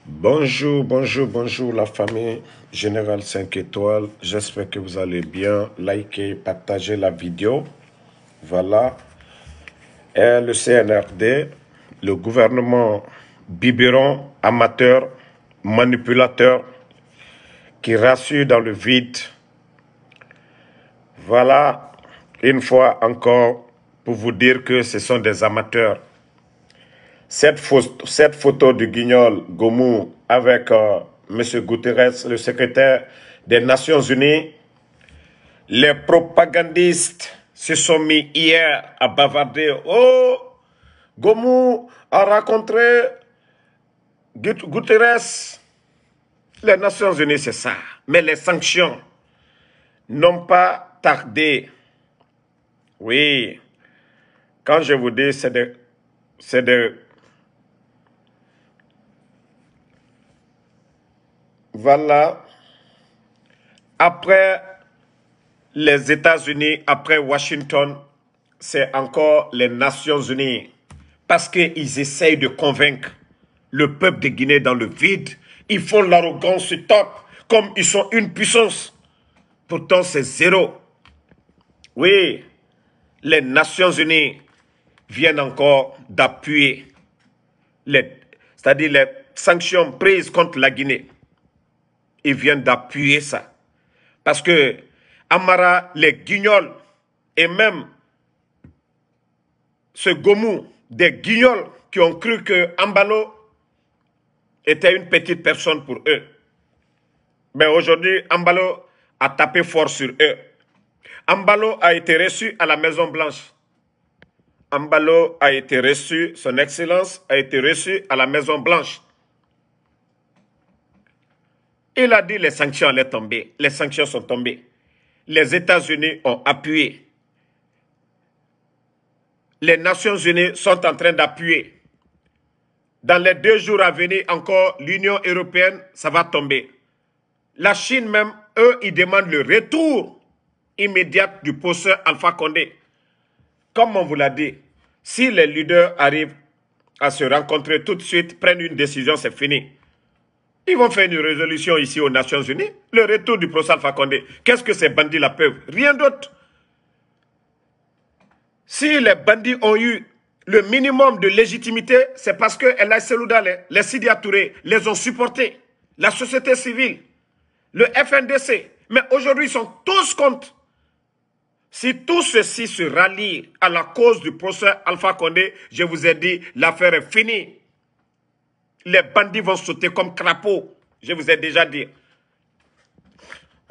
Bonjour, bonjour, bonjour la famille Générale 5 étoiles. J'espère que vous allez bien. Likez, partagez la vidéo. Voilà. Et le CNRD, le gouvernement biberon, amateur, manipulateur, qui rassure dans le vide. Voilà, une fois encore, pour vous dire que ce sont des amateurs. Cette photo du guignol Gomu avec M. Guterres, le secrétaire des Nations Unies, les propagandistes se sont mis hier à bavarder. Oh, Gomu a rencontré Guterres. Les Nations Unies, c'est ça. Mais les sanctions n'ont pas tardé. Oui, quand je vous dis, c'est des... Voilà. Après les États-Unis, après Washington, c'est encore les Nations Unies. Parce qu'ils essayent de convaincre le peuple de Guinée dans le vide. Ils font l'arrogance top, comme ils sont une puissance. Pourtant, c'est zéro. Oui, les Nations Unies viennent encore d'appuyer, c'est-à-dire les sanctions prises contre la Guinée. Ils viennent d'appuyer ça. Parce que Amara, les guignols, et même ce Gomu, des guignols qui ont cru que Ambalo était une petite personne pour eux. Mais aujourd'hui, Ambalo a tapé fort sur eux. Ambalo a été reçu à la Maison Blanche. Ambalo a été reçu, son Excellence a été reçu à la Maison Blanche. Il a dit que les sanctions allaient tomber. Les sanctions sont tombées. Les États-Unis ont appuyé. Les Nations Unies sont en train d'appuyer. Dans les 2 jours à venir, encore, l'Union européenne, ça va tomber. La Chine même, eux, ils demandent le retour immédiat du professeur Alpha Condé. Comme on vous l'a dit, si les leaders arrivent à se rencontrer tout de suite, prennent une décision, c'est fini. Ils vont faire une résolution ici aux Nations Unies, le retour du professeur Alpha Condé. Qu'est-ce que ces bandits-là peuvent? Rien d'autre. Si les bandits ont eu le minimum de légitimité, c'est parce que El Selouda, les Sidi Touré, les ont supportés. La société civile, le FNDC. Mais aujourd'hui, ils sont tous contre. Si tout ceci se rallie à la cause du professeur Alpha Condé, je vous ai dit, l'affaire est finie. Les bandits vont sauter comme crapauds. Je vous ai déjà dit.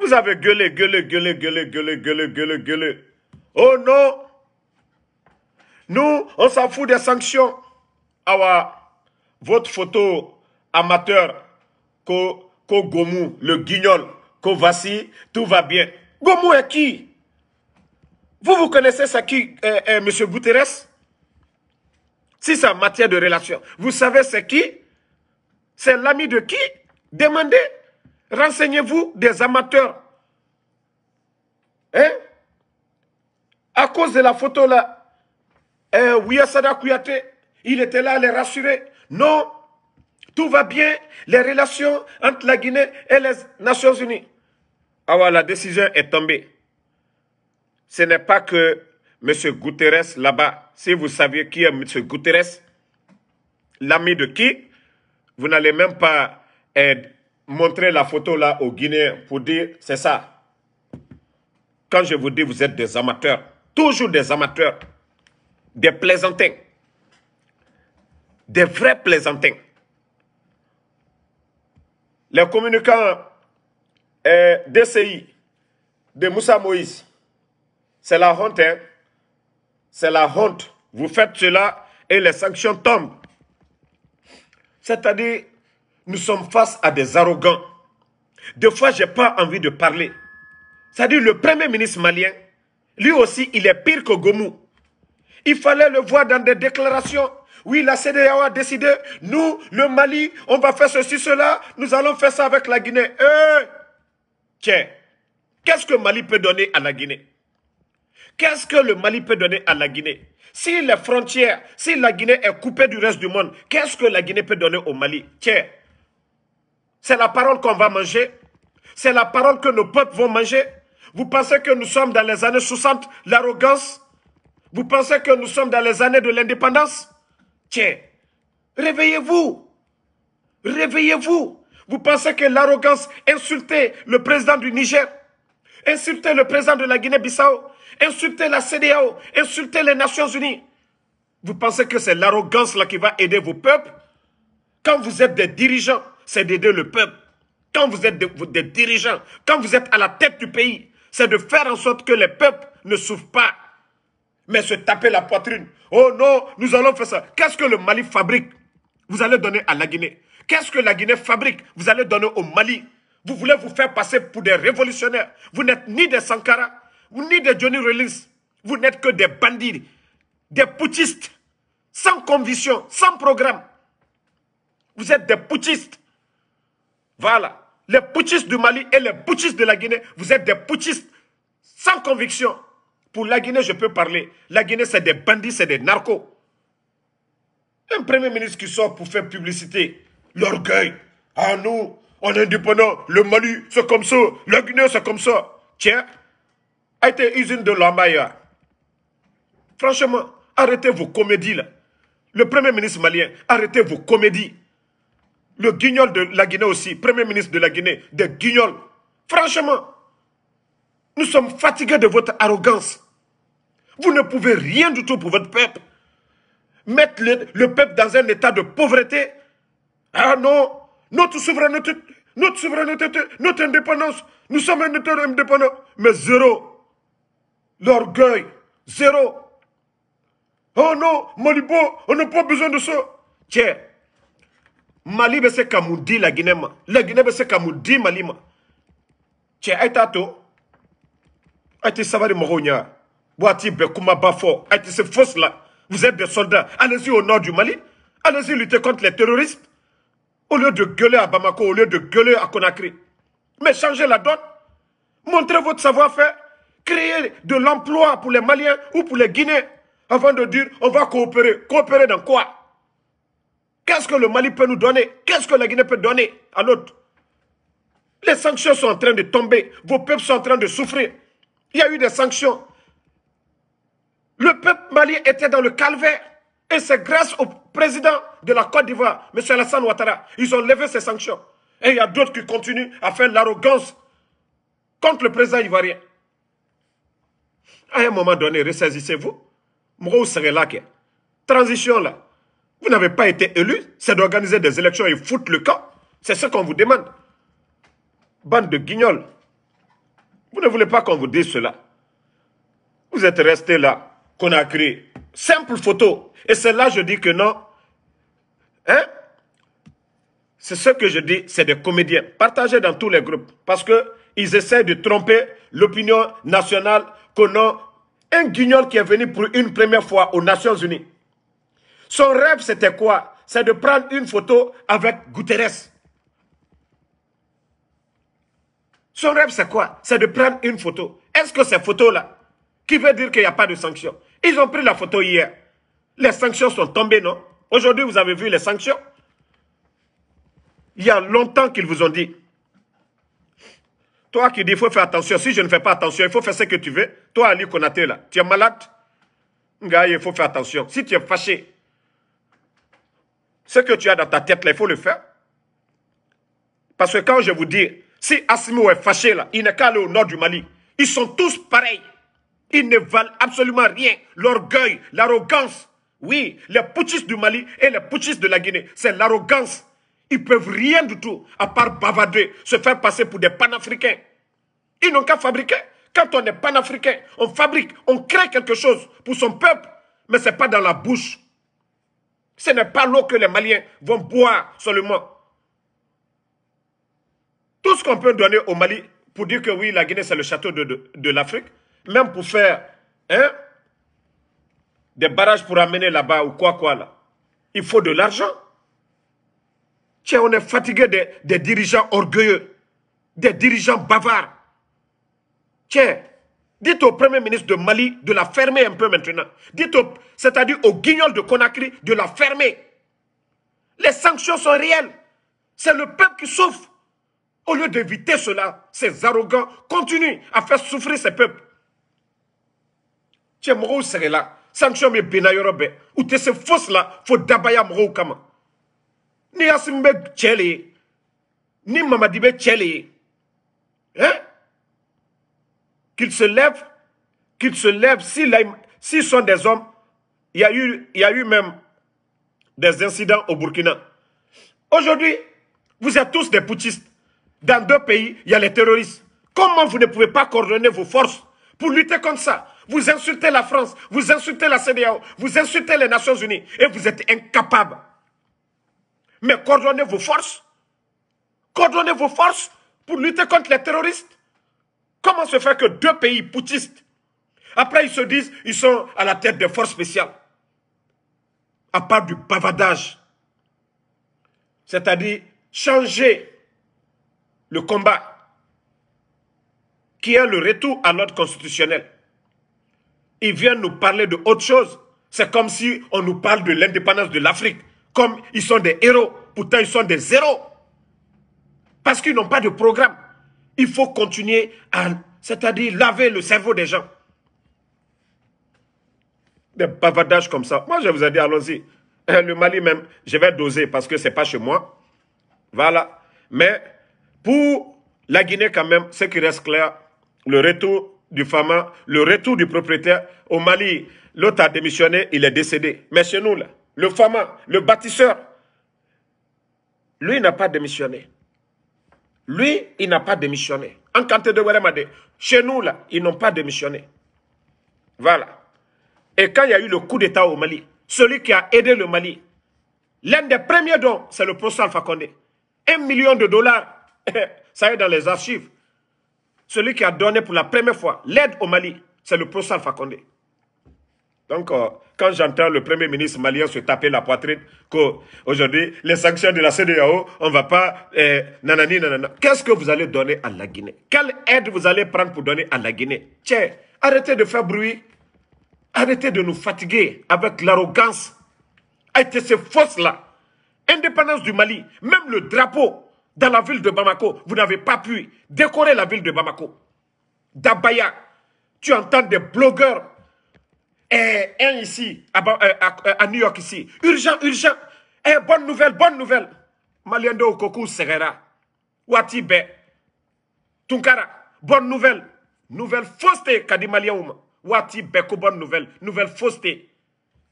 Vous avez gueulé, gueulé, gueulé, gueulé, gueulé, gueulé, gueulé, gueulé. Oh non! Nous, on s'en fout des sanctions. Awa, votre photo amateur, ko Gomu, le guignol, ko Vassi, tout va bien. Gomu est qui? Vous connaissez ça qui, M. Guterres? Si c'est en matière de relation, vous savez c'est qui? C'est l'ami de qui? Demandez, renseignez-vous des amateurs. Hein? À cause de la photo là, Ouyassada Kouyaté, il était là à les rassurer. Non, tout va bien, les relations entre la Guinée et les Nations Unies. Ah ouais, la décision est tombée. Ce n'est pas que M. Guterres là-bas, si vous saviez qui est M. Guterres, l'ami de qui, vous n'allez même pas montrer la photo là aux Guinéens pour dire c'est ça. Quand je vous dis vous êtes des amateurs, toujours des amateurs, des plaisantins, des vrais plaisantins. Les communicants DCI de Moussa Moïse, c'est la honte, hein? C'est la honte. Vous faites cela et les sanctions tombent. C'est-à-dire, nous sommes face à des arrogants. Des fois, je n'ai pas envie de parler. C'est-à-dire, le premier ministre malien, lui aussi, il est pire que Gomu. Il fallait le voir dans des déclarations. Oui, la CEDEAO a décidé, nous, le Mali, on va faire ceci, cela, nous allons faire ça avec la Guinée. Tiens, qu'est-ce que le Mali peut donner à la Guinée? Qu'est-ce que le Mali peut donner à la Guinée? Si les frontières, si la Guinée est coupée du reste du monde, qu'est-ce que la Guinée peut donner au Mali? Tiens, C'est la parole qu'on va manger. C'est la parole que nos peuples vont manger. Vous pensez que nous sommes dans les années 60, l'arrogance? Vous pensez que nous sommes dans les années de l'indépendance? Tiens, réveillez-vous. Réveillez-vous. Vous pensez que l'arrogance, insulter le président du Niger, insulter le président de la Guinée-Bissau, insulter la CEDEAO, insulter les Nations Unies, vous pensez que c'est l'arrogance là qui va aider vos peuples? Quand vous êtes des dirigeants, c'est d'aider le peuple. Quand vous êtes des dirigeants, quand vous êtes à la tête du pays, c'est de faire en sorte que les peuples ne souffrent pas. Mais se taper la poitrine. Oh non, nous allons faire ça. Qu'est-ce que le Mali fabrique? Vous allez donner à la Guinée. Qu'est-ce que la Guinée fabrique? Vous allez donner au Mali. Vous voulez vous faire passer pour des révolutionnaires. Vous n'êtes ni des Sankara, ni des Johnny Rawlings. Vous n'êtes que des bandits, des putschistes, sans conviction, sans programme. Vous êtes des putschistes. Voilà. Les putschistes du Mali et les putschistes de la Guinée, vous êtes des putschistes sans conviction. Pour la Guinée, je peux parler. La Guinée, c'est des bandits, c'est des narcos. Un premier ministre qui sort pour faire publicité. L'orgueil. Ah nous, on est indépendant. Le Mali, c'est comme ça. La Guinée, c'est comme ça. Tiens, a été usine de l'Ambaya. Franchement, arrêtez vos comédies là. Le premier ministre malien, arrêtez vos comédies. Le guignol de la Guinée aussi, premier ministre de la Guinée, des guignols. Franchement, nous sommes fatigués de votre arrogance. Vous ne pouvez rien du tout pour votre peuple. Mettre le peuple dans un état de pauvreté. Ah non, notre souveraineté, notre indépendance. Nous sommes un état indépendant. Mais zéro. L'orgueil, zéro. Oh non, Malibo, on n'a pas besoin de ça. Tiens, Mali be se kamoudi la Guinée ma. La Guinée be se kamoudi Mali ma. Tiens, aïtato. Aïti savary mogonya. Boati bekuma bafo. Aïti c'est fausse là. Vous êtes des soldats. Allez-y au nord du Mali. Allez-y lutter contre les terroristes. Au lieu de gueuler à Bamako, au lieu de gueuler à Conakry. Mais changez la donne. Montrez votre savoir-faire. Créez de l'emploi pour les Maliens ou pour les Guinéens. Avant de dire, on va coopérer. Coopérer dans quoi? Qu'est-ce que le Mali peut nous donner? Qu'est-ce que la Guinée peut donner à l'autre? Les sanctions sont en train de tomber. Vos peuples sont en train de souffrir. Il y a eu des sanctions. Le peuple malien était dans le calvaire. Et c'est grâce au président de la Côte d'Ivoire, M. Alassane Ouattara. Ils ont levé ces sanctions. Et il y a d'autres qui continuent à faire l'arrogance contre le président ivoirien. À un moment donné, ressaisissez-vous. Vous serez là. Transition là. Vous n'avez pas été élu. C'est d'organiser des élections et foutre le camp. C'est ce qu'on vous demande. Bande de guignols. Vous ne voulez pas qu'on vous dise cela. Vous êtes restés là. Qu'on a créé. Simple photo. Et c'est là je dis que non. Hein? C'est ce que je dis, c'est des comédiens. Partagez dans tous les groupes. Parce qu'ils essaient de tromper l'opinion nationale qu'on a un guignol qui est venu pour une première fois aux Nations Unies. Son rêve, c'était quoi? C'est de prendre une photo avec Guterres. Son rêve, c'est quoi? C'est de prendre une photo. Est-ce que ces photos-là, qui veut dire qu'il n'y a pas de sanctions? Ils ont pris la photo hier. Les sanctions sont tombées, non? Aujourd'hui, vous avez vu les sanctions? Il y a longtemps qu'ils vous ont dit. Toi qui dis, il faut faire attention. Si je ne fais pas attention, il faut faire ce que tu veux. Toi, Ali Konaté, là, tu es malade? Gars, il faut faire attention. Si tu es fâché, ce que tu as dans ta tête, là, il faut le faire. Parce que quand je vous dis, si Assimi est fâché, là, il n'est qu'à aller au nord du Mali. Ils sont tous pareils. Ils ne valent absolument rien. L'orgueil, l'arrogance. Oui, les putschistes du Mali et les putschistes de la Guinée, c'est l'arrogance. Ils ne peuvent rien du tout, à part bavader, se faire passer pour des panafricains. Ils n'ont qu'à fabriquer. Quand on est panafricain, on fabrique, on crée quelque chose pour son peuple, mais ce n'est pas dans la bouche. Ce n'est pas l'eau que les Maliens vont boire seulement. Tout ce qu'on peut donner au Mali pour dire que oui, la Guinée, c'est le château de l'Afrique, même pour faire des barrages pour amener là-bas ou quoi là, il faut de l'argent. Tiens, on est fatigué des dirigeants orgueilleux, des dirigeants bavards. Tiens, dites au Premier ministre de Mali de la fermer un peu maintenant. Dites c'est-à-dire au guignol de Conakry de la fermer. Les sanctions sont réelles. C'est le peuple qui souffre. Au lieu d'éviter cela, ces arrogants continuent à faire souffrir ces peuples. Tiens, Moro serait là. Sanction me benayorobe. Ou te se fausse là, faut dabaya Moro kama. Ni asimbe tchele. Ni mamadibe tchele. Hein? Qu'ils se lèvent, s'ils sont des hommes. Il y a eu même des incidents au Burkina. Aujourd'hui, vous êtes tous des putschistes. Dans 2 pays, il y a les terroristes. Comment vous ne pouvez pas coordonner vos forces pour lutter contre ça? Vous insultez la France, vous insultez la CEDEAO, vous insultez les Nations Unies et vous êtes incapables. Mais coordonnez vos forces. Coordonnez vos forces pour lutter contre les terroristes. Comment se fait que 2 pays putschistes, après ils se disent ils sont à la tête des forces spéciales? À part du bavardage. C'est-à-dire changer le combat qui est le retour à l'ordre constitutionnel. Ils viennent nous parler de autre chose. C'est comme si on nous parle de l'indépendance de l'Afrique. Comme ils sont des héros. Pourtant, ils sont des zéros. Parce qu'ils n'ont pas de programme. Il faut continuer à, c'est-à-dire laver le cerveau des gens. Des bavardages comme ça. Moi, je vous ai dit, allons-y. Le Mali même, je vais doser parce que ce n'est pas chez moi. Voilà. Mais pour la Guinée quand même, ce qui reste clair, le retour du Fama, le retour du propriétaire au Mali, l'autre a démissionné, il est décédé. Mais chez nous, là, le Fama, le bâtisseur, lui, il n'a pas démissionné. Lui, il n'a pas démissionné. En Kanté de Ouérémadé, chez nous, là, ils n'ont pas démissionné. Voilà. Et quand il y a eu le coup d'État au Mali, celui qui a aidé le Mali, l'un des premiers dons, c'est le professeur Alpha Condé. $1 million, ça est dans les archives. Celui qui a donné pour la première fois l'aide au Mali, c'est le professeur Alpha Condé. Donc, quand j'entends le premier ministre malien se taper la poitrine, qu'aujourd'hui, les sanctions de la CEDEAO, on ne va pas, nanani, nanana. Qu'est-ce que vous allez donner à la Guinée? Quelle aide vous allez prendre pour donner à la Guinée? Tiens, arrêtez de faire bruit. Arrêtez de nous fatiguer avec l'arrogance. Arrêtez ces fausses-là. Indépendance du Mali, même le drapeau dans la ville de Bamako, vous n'avez pas pu décorer la ville de Bamako. Dabaya, tu entends des blogueurs, un ici, à New York ici. Urgent, urgent. Bonne nouvelle, bonne nouvelle. Maliendo Okoku Serera. Watibe. Tunkara. Bonne nouvelle. Nouvelle fausseté, Kadi Maliaouma. Watibe, bonne nouvelle. Nouvelle fausseté.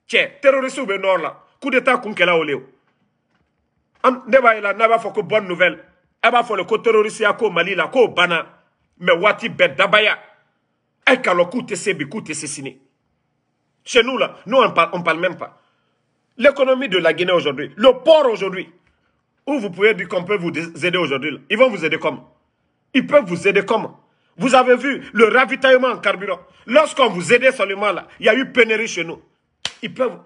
Tiens, terroriste ou nord là. Coup d'état Kunkela Oleo. Neba ila naba foko bonne nouvelle. Eba fo le ko terroriste ya ko Mali la ko bana. Mais Watibe Dabaya. Ekalo koute sebi koute sesine. Chez nous, là, nous, on ne parle même pas. L'économie de la Guinée aujourd'hui, le port aujourd'hui, où vous pouvez dire qu'on peut vous aider aujourd'hui, ils vont vous aider comment? Ils peuvent vous aider comment? Vous avez vu le ravitaillement en carburant. Lorsqu'on vous aidait seulement là, il y a eu pénurie chez nous. Ils peuvent...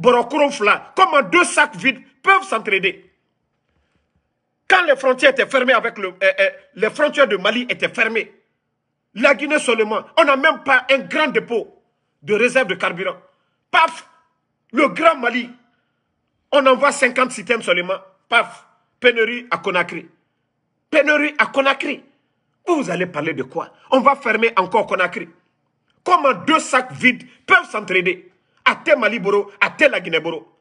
Comment 2 sacs vides peuvent s'entraider? Quand les frontières étaient fermées avec les frontières de Mali étaient fermées, la Guinée seulement, on n'a même pas un grand dépôt de réserve de carburant. Paf, le Grand Mali, on envoie 50 citernes seulement. Paf, pénurie à Conakry. Pénurie à Conakry. Vous allez parler de quoi? On va fermer encore Conakry. Comment 2 sacs vides peuvent s'entraider? À tel Maliboro, à tel la Guinée-Boro.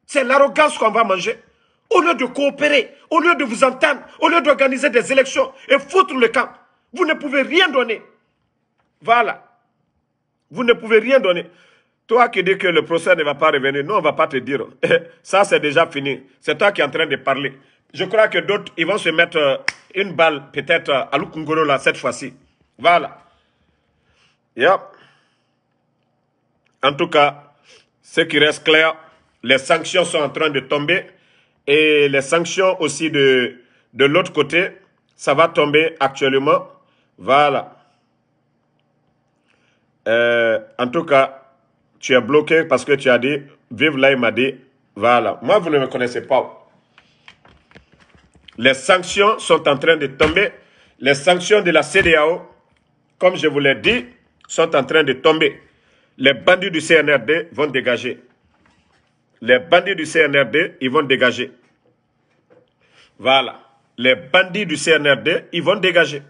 C'est l'arrogance qu'on va manger. Au lieu de coopérer, au lieu de vous entendre, au lieu d'organiser des élections et foutre le camp, vous ne pouvez rien donner. Voilà. Vous ne pouvez rien donner. Toi qui dis que le procès ne va pas revenir, nous, on ne va pas te dire. Ça, c'est déjà fini. C'est toi qui es en train de parler. Je crois que d'autres, ils vont se mettre une balle, peut-être, à Lukungoro, là, cette fois-ci. Voilà. Yep. En tout cas, ce qui reste clair, les sanctions sont en train de tomber. Et les sanctions aussi de l'autre côté, ça va tomber actuellement. Voilà. En tout cas, tu es bloqué parce que tu as dit, vive l'Aïmadi. Voilà. Moi, vous ne me connaissez pas. Les sanctions sont en train de tomber. Les sanctions de la CEDEAO, comme je vous l'ai dit, sont en train de tomber. Les bandits du CNRD vont dégager. Les bandits du CNRD, ils vont dégager. Voilà. Les bandits du CNRD, ils vont dégager.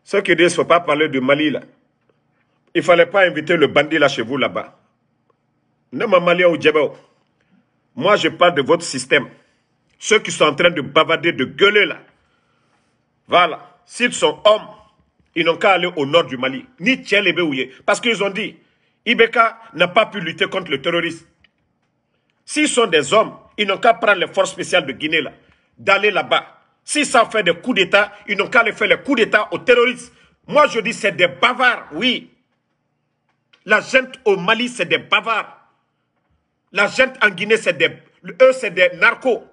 Ceux qui disent qu'il ne faut pas parler du Mali, là. Il ne fallait pas inviter le bandit là chez vous, là-bas. Moi, je parle de votre système. Ceux qui sont en train de bavarder, de gueuler, là. Voilà. S'ils sont hommes, ils n'ont qu'à aller au nord du Mali. Ni Tchèlébé. Parce qu'ils ont dit, Ibeka n'a pas pu lutter contre le terrorisme. S'ils sont des hommes, ils n'ont qu'à prendre les forces spéciales de Guinée, là, d'aller là-bas. S'ils savent faire des coups d'État, ils n'ont qu'à aller faire les coups d'État aux terroristes. Moi, je dis, c'est des bavards, oui. La gente au Mali, c'est des bavards. La gente en Guinée, c'est des narcos.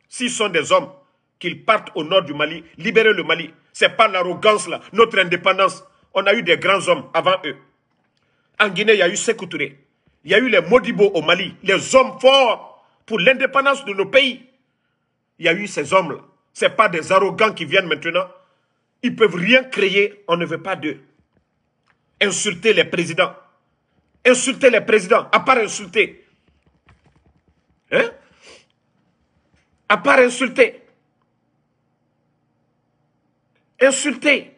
S'ils sont des hommes, qu'ils partent au nord du Mali, libérer le Mali. Ce n'est pas l'arrogance, là, notre indépendance. On a eu des grands hommes avant eux. En Guinée, il y a eu Sékou Touré. Il y a eu les Modibo au Mali, les hommes forts pour l'indépendance de nos pays. Il y a eu ces hommes-là. Ce n'est pas des arrogants qui viennent maintenant. Ils ne peuvent rien créer, on ne veut pas d'eux. Insulter les présidents. Insulter les présidents, à part insulter. Hein? À part insulter. Insulter.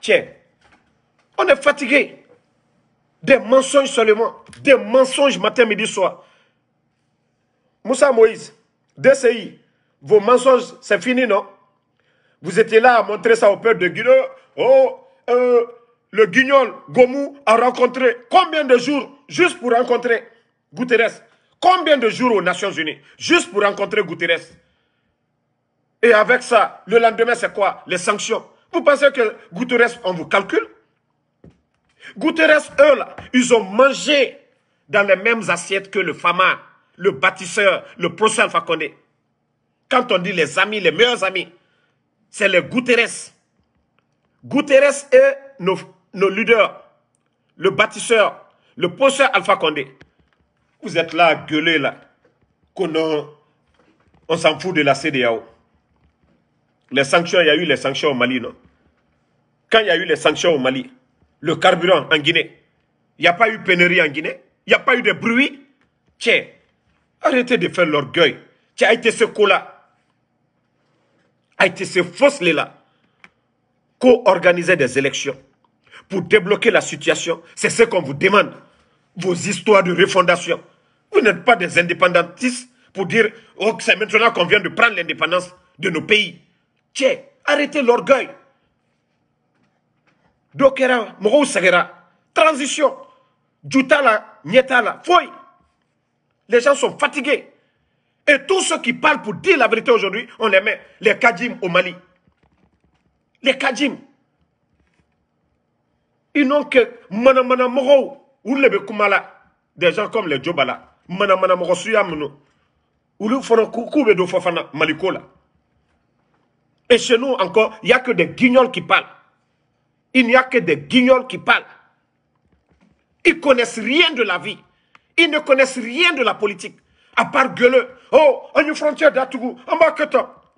Tiens, on est fatigué. Des mensonges seulement. Des mensonges matin, midi, soir. Moussa Moïse, DCI, vos mensonges, c'est fini, non? Vous étiez là à montrer ça au peuple de Guinée. Oh, le guignol Gomou a rencontré combien de jours juste pour rencontrer Guterres? Combien de jours aux Nations Unies juste pour rencontrer Guterres? Et avec ça, le lendemain, c'est quoi? Les sanctions. Vous pensez que Guterres, on vous calcule? Guterres, eux, là, ils ont mangé dans les mêmes assiettes que le Fama, le bâtisseur, le professeur Alpha Condé. Quand on dit les amis, les meilleurs amis, c'est les Guterres. Guterres et nos leaders, le bâtisseur, le professeur Alpha Condé. Vous êtes là à gueuler, là, on s'en fout de la CEDEAO. Les sanctions, il y a eu les sanctions au Mali, non? Quand il y a eu les sanctions au Mali, le carburant en Guinée, il n'y a pas eu pénurie en Guinée, il n'y a pas eu de bruit. Tiens, arrêtez de faire l'orgueil. Tiens, a été ce coup-là, a été ce fausses-là, co-organiser des élections pour débloquer la situation. C'est ce qu'on vous demande. Vos histoires de refondation. Vous n'êtes pas des indépendantistes pour dire oh, c'est maintenant qu'on vient de prendre l'indépendance de nos pays. Tiens, arrêtez l'orgueil. Dokera, Moro Sagera, transition. Djoutala, Nietala, Foy. Les gens sont fatigués. Et tous ceux qui parlent pour dire la vérité aujourd'hui, on les met. Les Kadjim au Mali. Les Kadjim. Ils n'ont que Manamana Moro ou les Bekumala. Des gens comme les Djobala. Manamana Moro Suyamno. Ou le Fonokoube de Fofana Malikola. Et chez nous encore, il n'y a que des guignols qui parlent. Il n'y a que des guignols qui parlent. Ils ne connaissent rien de la vie. Ils ne connaissent rien de la politique. À part gueuler. Oh, on a une frontière d'Atougou. En bas que toi.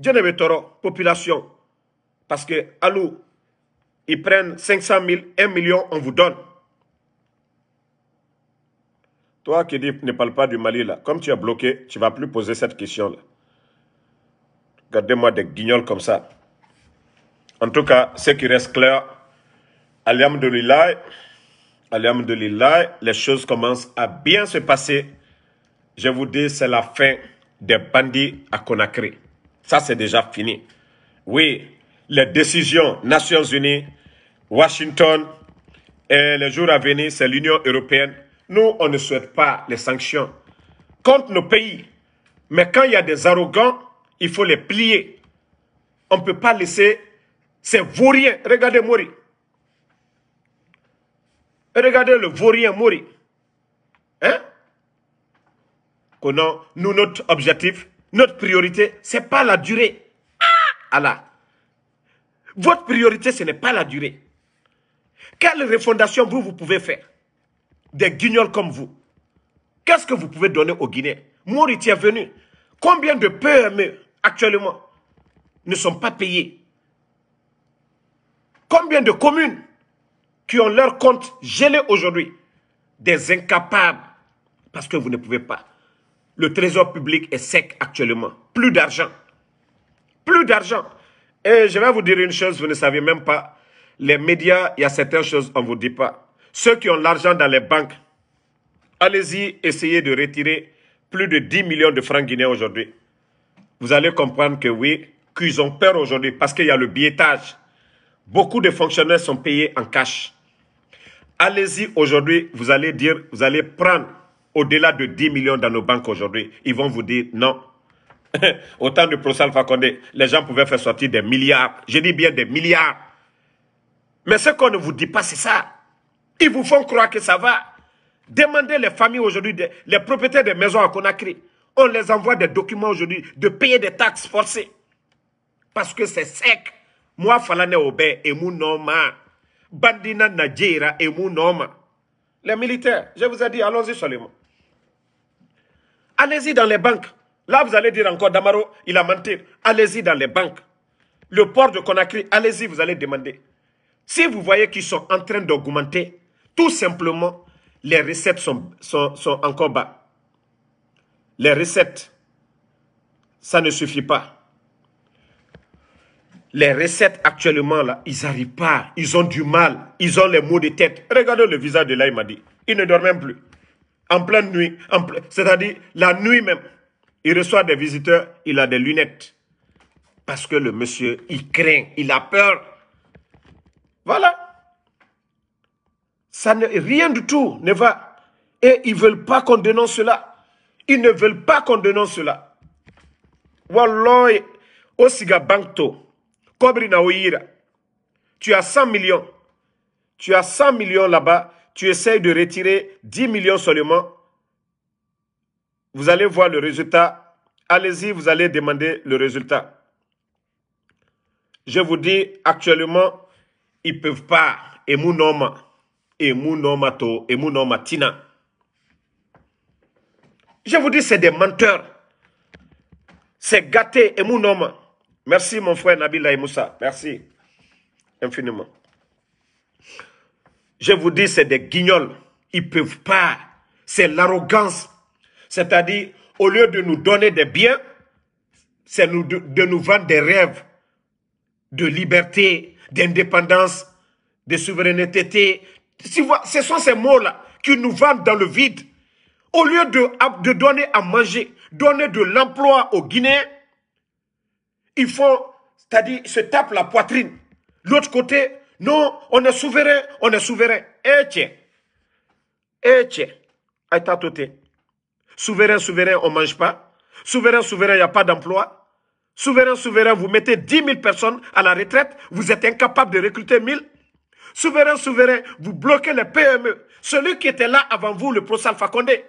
Djenebe Toro, population. Parce que, allô, ils prennent 500 000, 1 million, on vous donne. Toi qui dis, ne parle pas du Mali là. Comme tu es bloqué, tu ne vas plus poser cette question là. Regardez-moi des guignols comme ça. En tout cas, ce qui reste clair, alhamdoulilah, les choses commencent à bien se passer. Je vous dis, c'est la fin des bandits à Conakry. Ça, c'est déjà fini. Oui, les décisions Nations Unies, Washington, et les jours à venir, c'est l'Union européenne. Nous, on ne souhaite pas les sanctions contre nos pays. Mais quand il y a des arrogants, il faut les plier. On ne peut pas laisser ces vauriens. Regardez Mori. Regardez le vaurien Mori. Hein? Nous, notre objectif, notre priorité, ce n'est pas la durée. Ah, Allah. Votre priorité, ce n'est pas la durée. Quelle refondation vous pouvez faire? Des guignols comme vous. Qu'est-ce que vous pouvez donner aux Guinéens? Mori, tu es venu. Combien de PME actuellement ne sont pas payés? Combien de communes qui ont leur compte gelé aujourd'hui? Des incapables. Parce que vous ne pouvez pas. Le trésor public est sec actuellement. Plus d'argent. Plus d'argent. Et je vais vous dire une chose, vous ne savez même pas. Les médias, il y a certaines choses, on ne vous dit pas. Ceux qui ont l'argent dans les banques, allez-y, essayez de retirer plus de 10 millions de francs guinéens aujourd'hui. Vous allez comprendre que oui, qu'ils ont peur aujourd'hui parce qu'il y a le billetage. Beaucoup de fonctionnaires sont payés en cash. Allez-y aujourd'hui, vous allez dire, vous allez prendre au-delà de 10 millions dans nos banques aujourd'hui. Ils vont vous dire non. Au temps de Prof. Alpha Condé, les gens pouvaient faire sortir des milliards. Je dis bien des milliards. Mais ce qu'on ne vous dit pas, c'est ça. Ils vous font croire que ça va. Demandez les familles aujourd'hui, les propriétaires des maisons à Conakry. On les envoie des documents aujourd'hui de payer des taxes forcées. Parce que c'est sec. Moi, Falane Obe et Mounoma. Bandina Nadjera et Mounoma. Les militaires, je vous ai dit, allons-y seulement. Allez-y dans les banques. Là, vous allez dire encore, Damaro, il a menti. Allez-y dans les banques. Le port de Conakry, allez-y, vous allez demander. Si vous voyez qu'ils sont en train d'augmenter, tout simplement, les recettes sont encore bas. Les recettes, ça ne suffit pas. Les recettes actuellement, là, ils n'arrivent pas. Ils ont du mal. Ils ont les maux de tête. Regardez le visage de Laïmadi. Il ne dort même plus. En pleine nuit, c'est-à-dire la nuit même, il reçoit des visiteurs, il a des lunettes. Parce que le monsieur, il craint, il a peur. Voilà. Rien du tout ne va. Et ils ne veulent pas qu'on dénonce cela. Ils ne veulent pas qu'on dénonce cela. Wallah, Osiga Bankto, Kobri Naouira, tu as 100 millions. Tu as 100 millions là-bas. Tu essayes de retirer 10 millions seulement. Vous allez voir le résultat. Allez-y, vous allez demander le résultat. Je vous dis, actuellement, ils ne peuvent pas. Et Mounoma Tina. Je vous dis, c'est des menteurs. C'est gâté et Mounoma. Merci mon frère Nabila et Moussa. Merci infiniment. Je vous dis, c'est des guignols. Ils ne peuvent pas. C'est l'arrogance. C'est-à-dire, au lieu de nous donner des biens, c'est de nous vendre des rêves de liberté, d'indépendance, de souveraineté. Ce sont ces mots-là qui nous vendent dans le vide. Au lieu de donner à manger, donner de l'emploi aux Guinéens, ils font, c'est-à-dire, se tapent la poitrine. L'autre côté, non, on est souverain, on est souverain. Tiens. Souverain, souverain, on ne mange pas. Souverain, souverain, il n'y a pas d'emploi. Souverain, souverain, vous mettez 10 000 personnes à la retraite, vous êtes incapable de recruter 1000. Souverain, souverain, vous bloquez les PME. Celui qui était là avant vous, le Prof. Alpha Condé.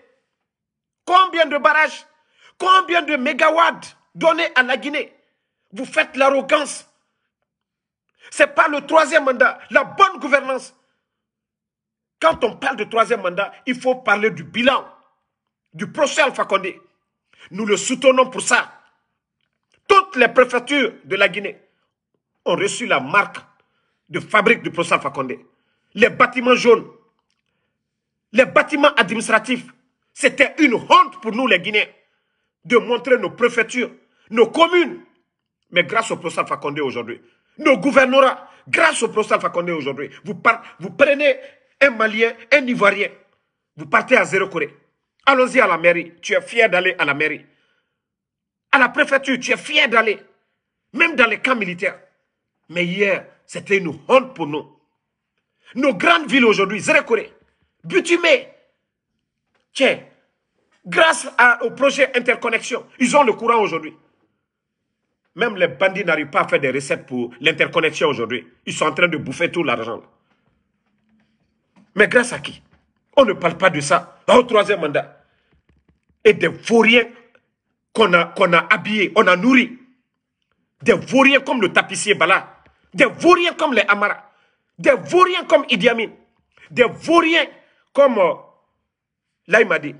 Combien de barrages, combien de mégawatts donnés à la Guinée? Vous faites l'arrogance. Ce n'est pas le troisième mandat, la bonne gouvernance. Quand on parle de troisième mandat, il faut parler du bilan du Prof. Alpha Condé. Nous le soutenons pour ça. Toutes les préfectures de la Guinée ont reçu la marque de fabrique du Prof. Alpha Condé. Les bâtiments jaunes, les bâtiments administratifs, c'était une honte pour nous les Guinéens de montrer nos préfectures, nos communes. Mais grâce au Prof. Alpha Condé aujourd'hui, nos gouvernorats, grâce au Prof. Alpha Condé aujourd'hui, vous prenez un Malien, un Ivoirien, vous partez à Zéro Corée. Allons-y à la mairie, tu es fier d'aller à la mairie. À la préfecture, tu es fier d'aller. Même dans les camps militaires. Mais hier, c'était une honte pour nous. Nos grandes villes aujourd'hui, Zéro Corée, Butumé, tiens, grâce au projet Interconnexion, ils ont le courant aujourd'hui. Même les bandits n'arrivent pas à faire des recettes pour l'interconnexion aujourd'hui. Ils sont en train de bouffer tout l'argent. Mais grâce à qui? On ne parle pas de ça. Au troisième mandat. Et des vauriens qu'on a habillés, on a nourris. Des vauriens comme le tapissier Bala. Des vauriens comme les Amara. Des vauriens comme Idi Amin. Des vauriens comme Laïmadi.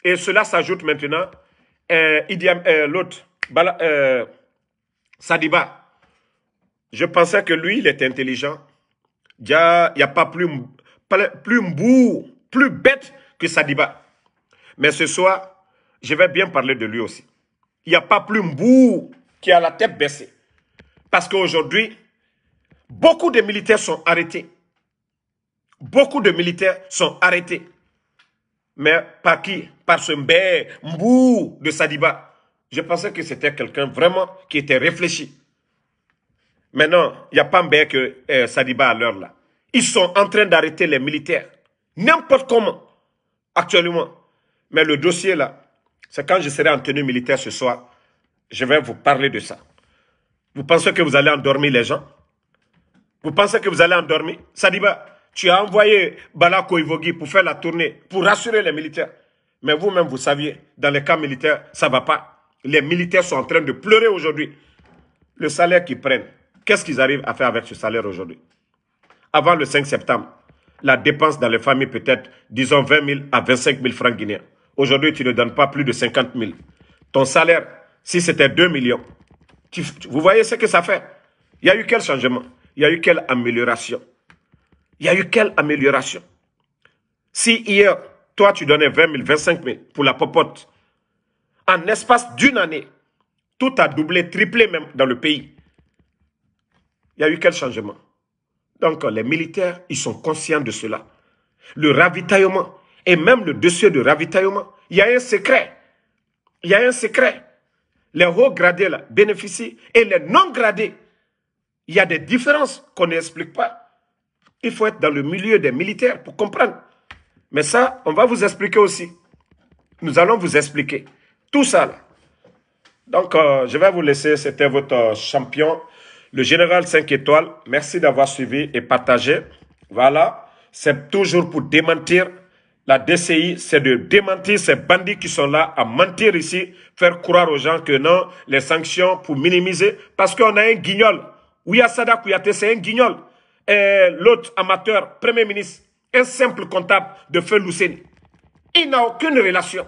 Et cela s'ajoute maintenant l'autre, Sadiba. Je pensais que lui, il était intelligent. Il n'y a pas plus mbourg, plus bête que Sadiba. Mais ce soir, je vais bien parler de lui aussi. Il n'y a pas plus Mbou qui a la tête baissée. Parce qu'aujourd'hui, beaucoup de militaires sont arrêtés. Beaucoup de militaires sont arrêtés. Mais par qui? Par ce Mbou de Sadiba. Je pensais que c'était quelqu'un vraiment qui était réfléchi. Mais non, il n'y a pas Mbé que Sadiba à l'heure là. Ils sont en train d'arrêter les militaires. N'importe comment. Actuellement. Mais le dossier là, c'est quand je serai en tenue militaire ce soir, je vais vous parler de ça. Vous pensez que vous allez endormir les gens? Vous pensez que vous allez endormir? Sadiba, tu as envoyé Bala Koivogi pour faire la tournée, pour rassurer les militaires. Mais vous-même, vous saviez, dans les camps militaires, ça ne va pas. Les militaires sont en train de pleurer aujourd'hui. Le salaire qu'ils prennent, qu'est-ce qu'ils arrivent à faire avec ce salaire aujourd'hui? Avant le 5 septembre, la dépense dans les familles peut être, disons, 20 000 à 25 000 francs guinéens. Aujourd'hui, tu ne donnes pas plus de 50 000. Ton salaire, si c'était 2 millions, vous voyez ce que ça fait? Il y a eu quel changement? Il y a eu quelle amélioration? Il y a eu quelle amélioration? Si hier, toi, tu donnais 20 000, 25 000 pour la popote, en espace d'une année, tout a doublé, triplé même dans le pays. Il y a eu quel changement? Donc, les militaires, ils sont conscients de cela. Le ravitaillement, et même le dossier de ravitaillement, il y a un secret. Il y a un secret. Les hauts gradés là, bénéficient et les non gradés, il y a des différences qu'on n'explique pas. Il faut être dans le milieu des militaires pour comprendre. Mais ça, on va vous expliquer aussi. Nous allons vous expliquer tout ça là. Donc, je vais vous laisser. C'était votre champion, le général 5 étoiles. Merci d'avoir suivi et partagé. Voilà. C'est toujours pour démentir. La DCI, c'est de démentir ces bandits qui sont là à mentir ici, faire croire aux gens que non, les sanctions pour minimiser, parce qu'on a un guignol. Ouyassada Kouyaté, c'est un guignol. Et l'autre amateur, premier ministre, un simple comptable de Feu Luceni. Il n'a aucune relation.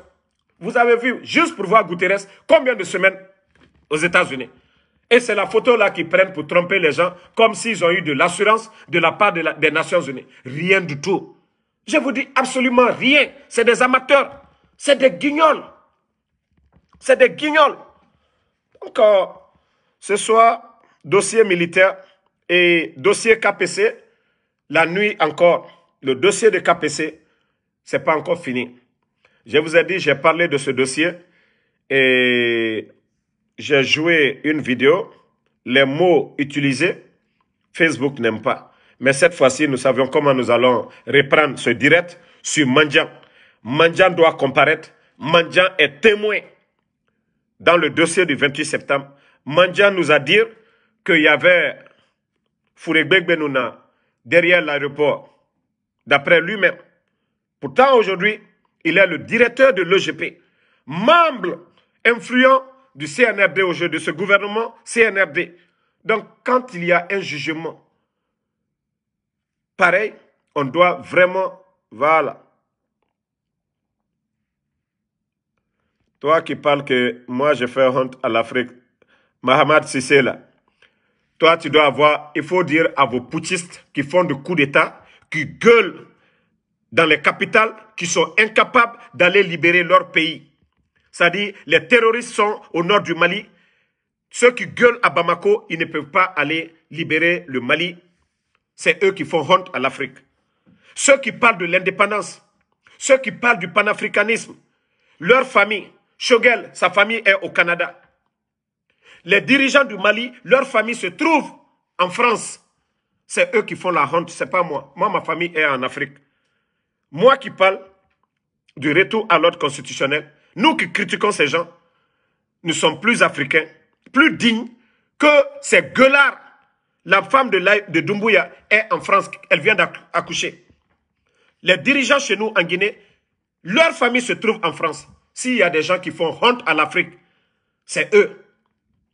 Vous avez vu, juste pour voir Guterres, combien de semaines aux États-Unis. Et c'est la photo là qu'ils prennent pour tromper les gens, comme s'ils ont eu de l'assurance de la part des Nations Unies. Rien du tout. Je vous dis absolument rien. C'est des amateurs. C'est des guignols. C'est des guignols. Donc, ce soir, dossier militaire et dossier KPC. La nuit encore, le dossier de KPC, ce n'est pas encore fini. Je vous ai dit, j'ai parlé de ce dossier et j'ai joué une vidéo. Les mots utilisés, Facebook n'aime pas. Mais cette fois-ci, nous savions comment nous allons reprendre ce direct sur Mandian. Mandian doit comparaître. Mandian est témoin dans le dossier du 28 septembre. Mandian nous a dit qu'il y avait Fouregbek Benouna derrière l'aéroport, d'après lui-même. Pourtant, aujourd'hui, il est le directeur de l'EGP, membre influent du CNRD aujourd'hui, de ce gouvernement CNRD. Donc, quand il y a un jugement, pareil, on doit vraiment, voilà. Toi qui parles que moi je fais honte à l'Afrique, Mahamad Sissé là, toi tu dois avoir, il faut dire à vos putschistes qui font des coups d'État, qui gueulent dans les capitales, qui sont incapables d'aller libérer leur pays. C'est-à-dire, les terroristes sont au nord du Mali. Ceux qui gueulent à Bamako, ils ne peuvent pas aller libérer le Mali. C'est eux qui font honte à l'Afrique. Ceux qui parlent de l'indépendance, ceux qui parlent du panafricanisme, leur famille, Choguel, sa famille est au Canada. Les dirigeants du Mali, leur famille se trouve en France. C'est eux qui font la honte, c'est pas moi. Moi, ma famille est en Afrique. Moi qui parle du retour à l'ordre constitutionnel, nous qui critiquons ces gens, nous sommes plus africains, plus dignes que ces gueulards. La femme de Doumbouya est en France, elle vient d'accoucher. Les dirigeants chez nous en Guinée, leur famille se trouve en France. S'il y a des gens qui font honte à l'Afrique, c'est eux.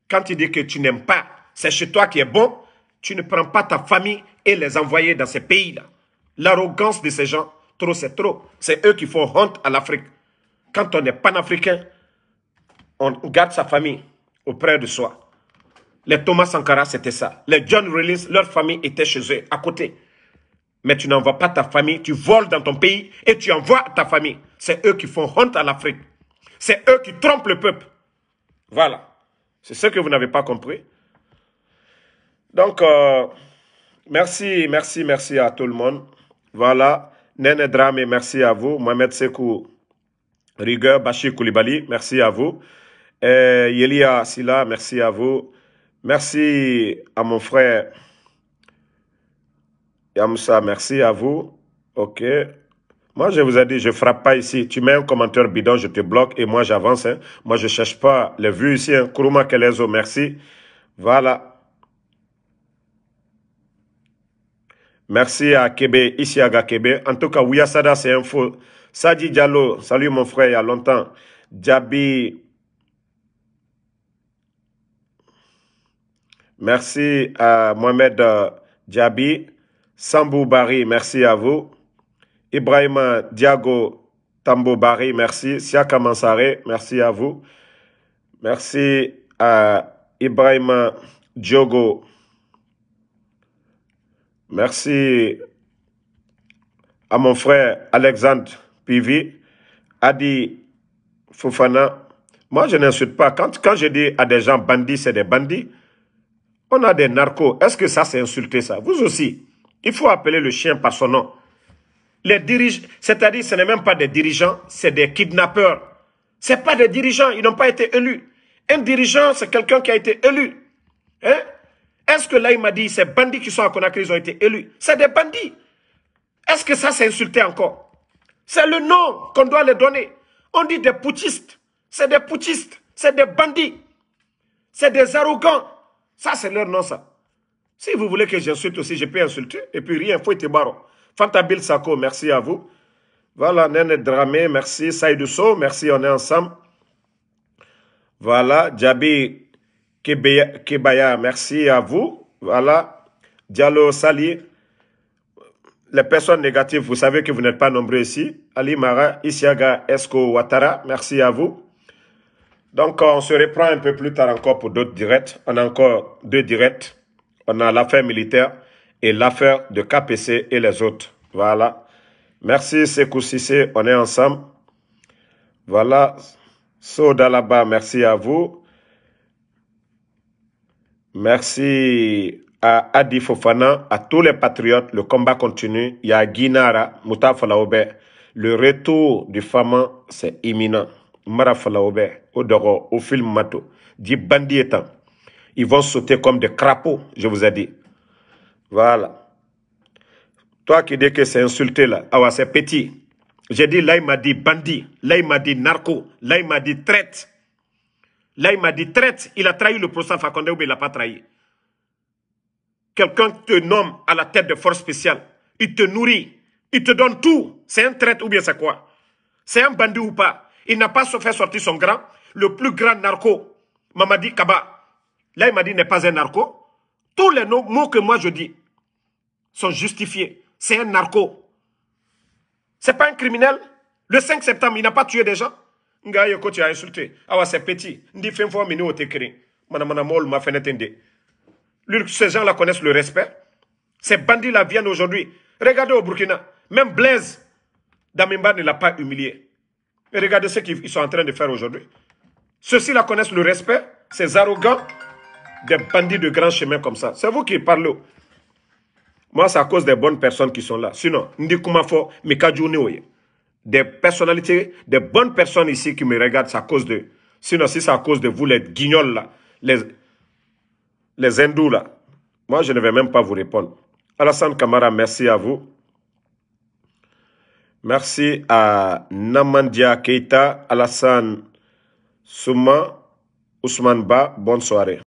Quand tu dis que tu n'aimes pas, c'est chez toi qui est bon, tu ne prends pas ta famille et les envoyer dans ces pays-là. L'arrogance de ces gens, trop c'est trop. C'est eux qui font honte à l'Afrique. Quand on est panafricain, on garde sa famille auprès de soi. Les Thomas Sankara, c'était ça. Les John Rawlings, leur famille était chez eux, à côté. Mais tu n'envoies pas ta famille, tu voles dans ton pays et tu envoies ta famille. C'est eux qui font honte à l'Afrique. C'est eux qui trompent le peuple. Voilà. C'est ce que vous n'avez pas compris. Donc, merci à tout le monde. Voilà. Nene Dramé, merci à vous. Mohamed Sekou Rigueur, Bachir Koulibaly, merci à vous. Yelia Silla, merci à vous. Merci à mon frère Yamsa, merci à vous. Ok. Moi, je vous ai dit, je ne frappe pas ici. Tu mets un commentaire bidon, je te bloque et moi, j'avance. Hein. Moi, je ne cherche pas les vues ici. Hein. Kourouma Kelezo, merci. Voilà. Merci à Kébé, Isiaga Kébé. En tout cas, Ouyassada, c'est un faux. Sadi Diallo, salut mon frère, il y a longtemps. Djabi. Merci à Mohamed Djabi. Sambou Bari, merci à vous. Ibrahima Diago Tambo Bari, merci. Siaka Mansare, merci à vous. Merci à Ibrahima Diogo. Merci à mon frère Alexandre Pivi. Adi Fofana. Moi, je n'insulte pas. Quand je dis à des gens bandits, c'est des bandits. On a des narcos. Est-ce que ça, c'est insulter ça? Vous aussi. Il faut appeler le chien par son nom. Les dirigeants, c'est-à-dire, ce n'est même pas des dirigeants, c'est des kidnappeurs. Ce n'est pas des dirigeants, ils n'ont pas été élus. Un dirigeant, c'est quelqu'un qui a été élu. Hein? Est-ce que là, il m'a dit, ces bandits qui sont à Conakry, ils ont été élus? C'est des bandits. Est-ce que ça, c'est insulté encore? C'est le nom qu'on doit les donner. On dit des putschistes. C'est des putschistes. C'est des bandits. C'est des arrogants. Ça, c'est leur nom, ça. Si vous voulez que j'insulte aussi, je peux insulter. Et puis rien, faut être baro. Fantabil Sako, merci à vous. Voilà, Nene Dramé, merci. Saïdou So, merci, on est ensemble. Voilà, Djabi Kebaya, merci à vous. Voilà, Diallo Sali. Les personnes négatives, vous savez que vous n'êtes pas nombreux ici. Ali Mara, Isiaga Esko Ouattara, merci à vous. Donc, on se reprend un peu plus tard encore pour d'autres directs. On a encore 2 directs. On a l'affaire militaire et l'affaire de KPC et les autres. Voilà. Merci Sekou Sissé, on est ensemble. Voilà. Sodalaba, merci à vous. Merci à Adi Fofana, à tous les patriotes. Le combat continue. Il y a Guinara, Moutafa Laoube. Le retour du Fama, c'est imminent. Marafa Laoube, Odoro, au film Mato. Dit bandit étant. Ils vont sauter comme des crapauds, je vous ai dit. Voilà. Toi qui dis que c'est insulté là, ah c'est petit. J'ai dit, là il m'a dit bandit, là il m'a dit narco, là il m'a dit traite. Là il m'a dit traite, il a trahi le procès Fakonde ou il l'a pas trahi. Quelqu'un te nomme à la tête de force spéciale, il te nourrit, il te donne tout. C'est un traite ou bien c'est quoi? C'est un bandit ou pas? Il n'a pas fait sortir son grand, le plus grand narco, Mamadi Kaba. Là, il m'a dit n'est pas un narco. Tous les mots que moi je dis sont justifiés. C'est un narco. C'est pas un criminel. Le 5 septembre, il n'a pas tué des gens. Ngaïko, tu as insulté. Ah, c'est petit. Ndi fin fois, minu otekri. Manamana mol ma fenetende. Ces gens-là connaissent le respect. Ces bandits-là viennent aujourd'hui. Regardez au Burkina. Même Blaise Damimba ne l'a pas humilié. Et regardez ce qu'ils sont en train de faire aujourd'hui. Ceux-ci-là connaissent le respect. Ces arrogants. Des bandits de grand chemin comme ça. C'est vous qui parlez. Moi, c'est à cause des bonnes personnes qui sont là. Sinon, Ndikumafo, Mikadjouni, des personnalités, des bonnes personnes ici qui me regardent, c'est à cause de... Sinon, si c'est à cause de vous, les guignols là, les hindous là, moi, je ne vais même pas vous répondre. Alassane Kamara, merci à vous. Merci à Namandia Keita, Alassane Souma, Ousmane Ba, bonne soirée.